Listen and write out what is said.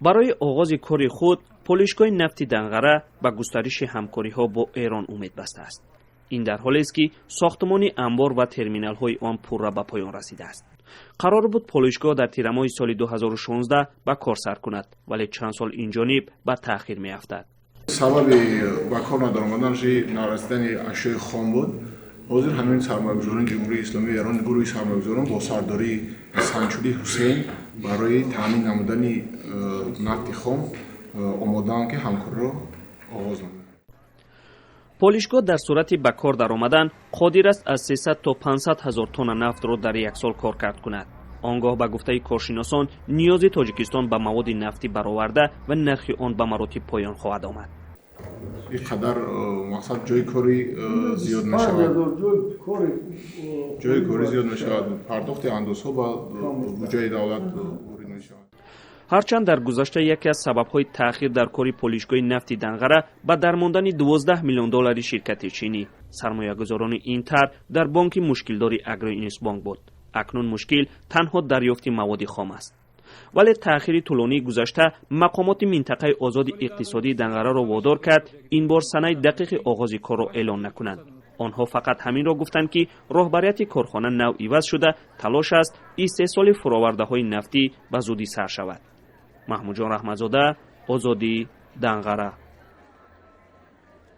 برای آغاز کار خود پالایشگاه نفت دنقره به گسترش همکاری‌ها با ایران امید بسته است. این در حالی است که ساختمان انبار و ترمینال‌های آن پورا به پایان رسیده است. قرار بود پالایشگاه در تیر ماه سال 2016 به کار سر کند، ولی چند سال این جانب به تأخیر می‌افتد. سبب به کار ندارمدنش نرسیدن اشیاء خام بود. حاضر همین سرمایه‌گذاران جمهوری اسلامی ایران گروه سرمایه‌گذاران با سرداری سنجوری حسین برای تامین نمودن نفت خام آماده‌اند که همکاری را آغاز نمایند. پالایشگاه در صورت به کار درآمدن قادر است از 300 تا 500 هزار تن نفت را در یک سال کارکرد کند. آنگاه به گفته کارشناسان نیاز تاجیکستان به مواد نفتی برآورده و نرخ آن به مراتب پایان خواهد آمد. اینقدر مقصد جای کاری زیاد نشود. جای کاری زیاد نشود. پرداخت اندازها با بودجه دولت وارد نشود. هرچند در گذشته یکی از سبب‌های تأخیر در کار پالایشگاه نفت دنقره به درماندن 12 میلیون دلار شرکت چینی سرمایه‌گذاران این طرح در بانک مشکلداری اگروینوستبانک بود. اکنون مشکل تنها دریافت مواد خام است. ولی تأخیر طولانی گذشته مقامات منطقه آزاد اقتصادی دنقره را وادار کرد این بار سنه دقیق آغاز کار را اعلان نکنند. آنها فقط همین را گفتند که راهبریت کارخانه نو عوض شده، تلاش است استحصال فرآورده‌های نفتی به زودی سر شود. محمود جان رحمت‌زاده، آزادی، دنقره.